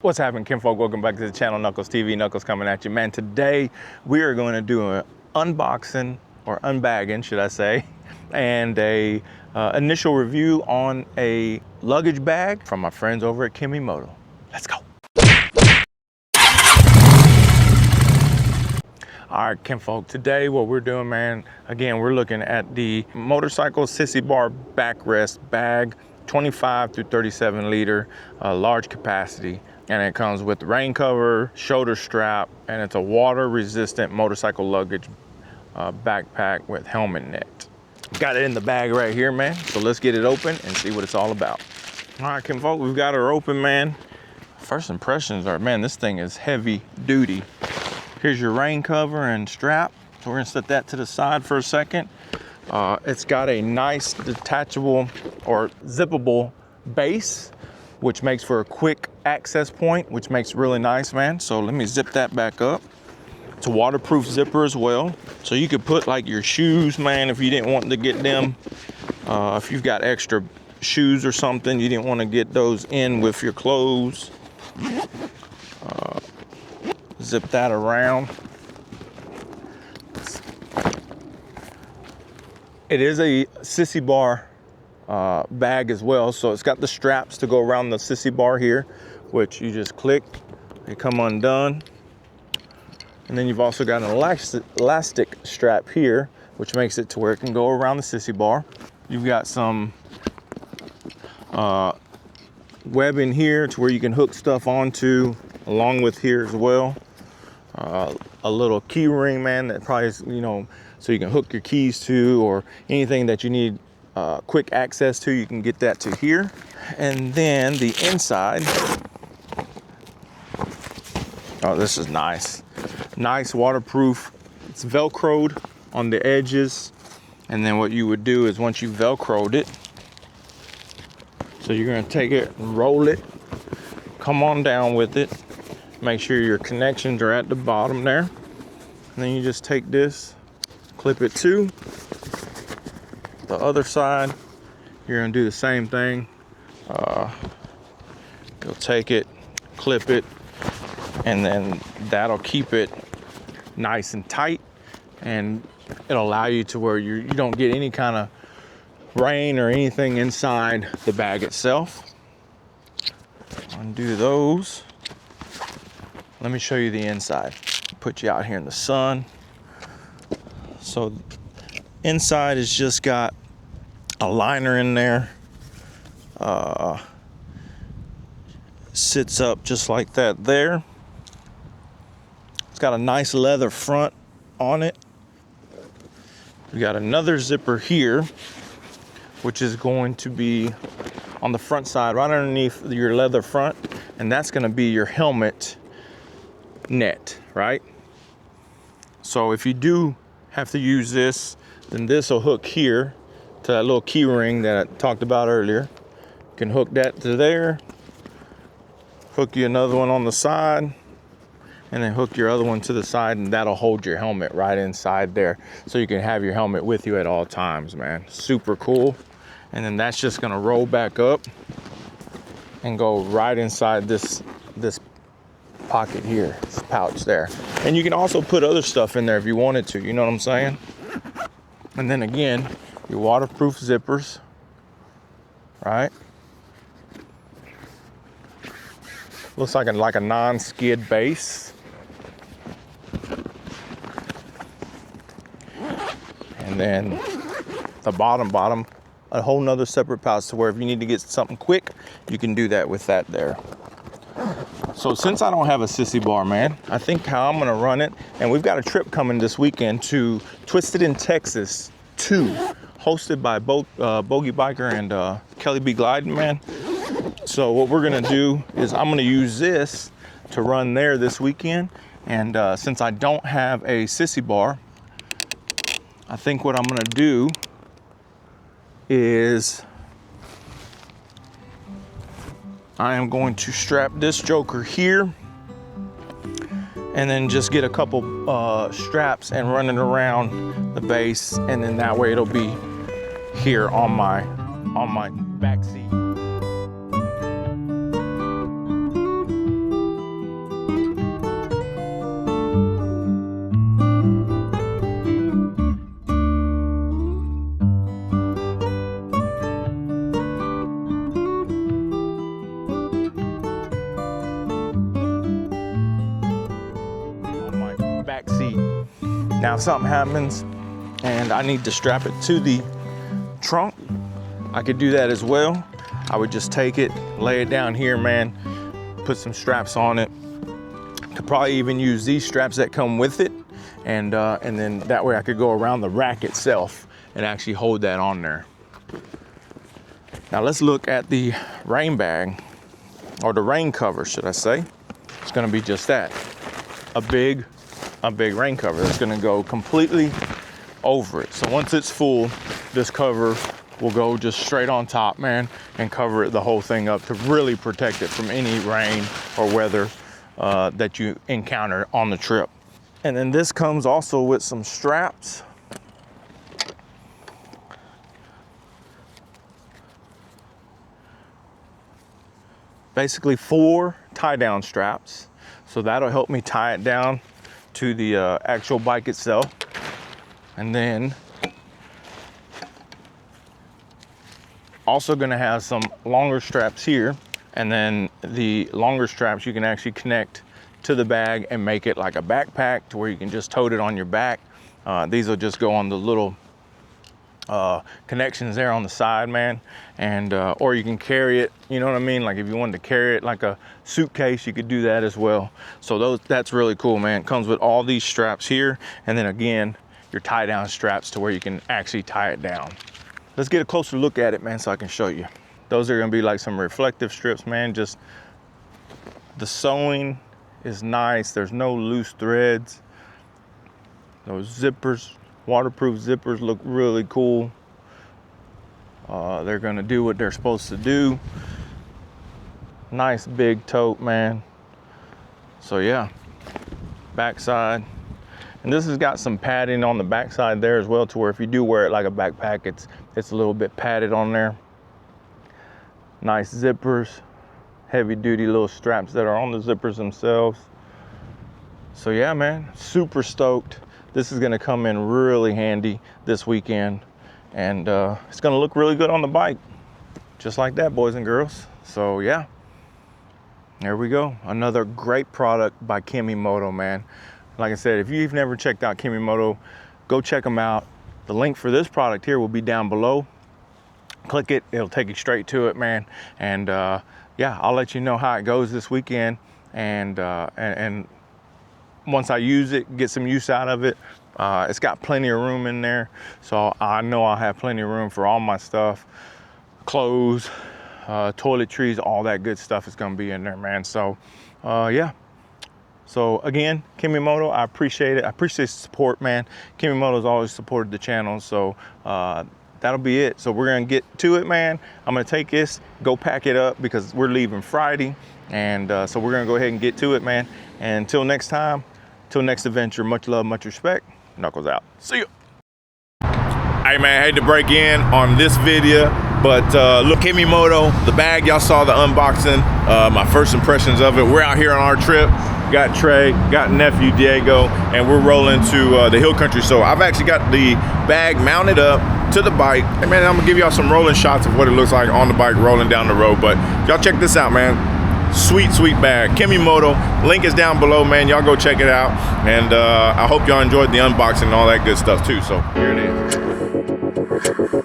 What's happening, kinfolk? Welcome back to the channel, Knuckles TV. Knuckles coming at you, man. Today we are going to do an unboxing, or unbagging, should I say, and a initial review on a luggage bag from my friends over at KEMIMOTO. Let's go. All right, kinfolk. Today what we're doing, man, again, we're looking at the motorcycle Sissy bar backrest bag, 25 through 37 liter, large capacity. And it comes with rain cover, shoulder strap, and it's a water resistant motorcycle luggage backpack with helmet net. Got it in the bag right here, man. So let's get it open and see what it's all about. All right, kinfolk, we've got her open, man. First impressions are, man, this thing is heavy duty. Here's your rain cover and strap. So we're gonna set that to the side for a second. It's got a nice detachable or zippable base, which makes for a quick access point, which makes it really nice, man. So let me zip that back up. It's a waterproof zipper as well. So you could put like your shoes, man, if you didn't want to get them. If you've got extra shoes or something, you didn't want to get those in with your clothes. Zip that around. It is a Sissy bar bag as well, so it's got the straps to go around the Sissy bar here, which you just click, they come undone, and then you've also got an elastic strap here, which makes it to where it can go around the Sissy bar. You've got some webbing here to where you can hook stuff onto, along with here as well. A little key ring, man, that probably is, you know, so you can hook your keys to, or anything that you need quick access to, you can get that to here. And then the inside, oh, this is nice. Nice waterproof. It's Velcroed on the edges. And then what you would do is, once you Velcroed it, so you're gonna take it and roll it, come on down with it, make sure your connections are at the bottom there. And then you just take this, clip it to the other side. You're gonna do the same thing. You'll take it, clip it, and then that'll keep it nice and tight, and it'll allow you to where you don't get any kind of rain or anything inside the bag itself. Undo those. Let me show you the inside. Put you out here in the sun. So inside is just got a liner in there. Sits up just like that there. It's got a nice leather front on it. We got another zipper here, which is going to be on the front side, right underneath your leather front, and that's gonna be your helmet net, right? So if you do have to use this, then this will hook here to that little key ring that I talked about earlier. You can hook that to there, hook you another one on the side, and then hook your other one to the side, and that'll hold your helmet right inside there. So you can have your helmet with you at all times, man. Super cool. And then that's just gonna roll back up and go right inside this pocket here, this pouch there. And you can also put other stuff in there if you wanted to, you know what I'm saying? And then again, your waterproof zippers, right? Looks like a non-skid base. And then the bottom, a whole nother separate pouch to where if you need to get something quick, you can do that with that there. So since I don't have a Sissy bar, man, I think how I'm gonna run it, and we've got a trip coming this weekend to Twisted in Texas 2, hosted by both Bogey Biker and Kelly B Gliding, man. So what we're gonna do is I'm gonna use this to run there this weekend. And since I don't have a Sissy bar, I think what I'm gonna do is I am going to strap this joker here, and then just get a couple straps and run it around the base, and then that way it'll be here on my back seat. Now, if something happens and I need to strap it to the trunk, I could do that as well. I would just take it, lay it down here, man, put some straps on it. Could probably even use these straps that come with it, and then that way I could go around the rack itself and actually hold that on there. Now let's look at the rain bag, or the rain cover, should I say. It's gonna be just that, a big rain cover that's gonna go completely over it. So once it's full, this cover will go just straight on top, man, and cover it, the whole thing up, to really protect it from any rain or weather that you encounter on the trip. And then this comes also with some straps. Basically 4 tie down straps. So that'll help me tie it down to the actual bike itself. And then also gonna have some longer straps here. And then the longer straps you can actually connect to the bag and make it like a backpack, to where you can just tote it on your back. These will just go on the little connections there on the side, man, and or you can carry it, you know what I mean, like if you wanted to carry it like a suitcase, you could do that as well. So that's really cool, man. It comes with all these straps here, and then again your tie down straps to where you can actually tie it down. Let's get a closer look at it, man, so I can show you. Those are gonna be like some reflective strips, man. Just the sewing is nice. There's no loose threads. Those zippers, waterproof zippers, look really cool. They're gonna do what they're supposed to do. Nice big tote, man. So yeah, backside. And this has got some padding on the backside there as well, to where if you do wear it like a backpack, it's a little bit padded on there. Nice zippers, heavy duty little straps that are on the zippers themselves. So yeah, man, super stoked. This is gonna come in really handy this weekend, and it's gonna look really good on the bike. Just like that, boys and girls. So yeah, there we go. Another great product by KEMIMOTO, man. Like I said, if you've never checked out KEMIMOTO, go check them out. The link for this product here will be down below. Click it, it'll take you straight to it, man. And yeah, I'll let you know how it goes this weekend. And once I use it, get some use out of it, it's got plenty of room in there. So I know I'll have plenty of room for all my stuff, clothes, toiletries, all that good stuff is gonna be in there, man. So yeah. So again, KEMIMOTO, I appreciate it. I appreciate the support, man. KEMIMOTO's always supported the channel. So that'll be it. So we're gonna get to it, man. I'm gonna take this, go pack it up, because we're leaving Friday. And so we're gonna go ahead and get to it, man. And until next time, till next adventure, much love, much respect. Knuckles out. See ya. Hey man, I hate to break in on this video, but look, KEMIMOTO, the bag, y'all saw the unboxing, my first impressions of it. We're out here on our trip. Got Trey, got nephew Diego, and we're rolling to the hill country. So I've actually got the bag mounted up to the bike. And man, I'm gonna give y'all some rolling shots of what it looks like on the bike rolling down the road. But y'all check this out, man. Sweet, sweet bag. KEMIMOTO, link is down below, man. Y'all go check it out. And I hope y'all enjoyed the unboxing and all that good stuff too. So here it is.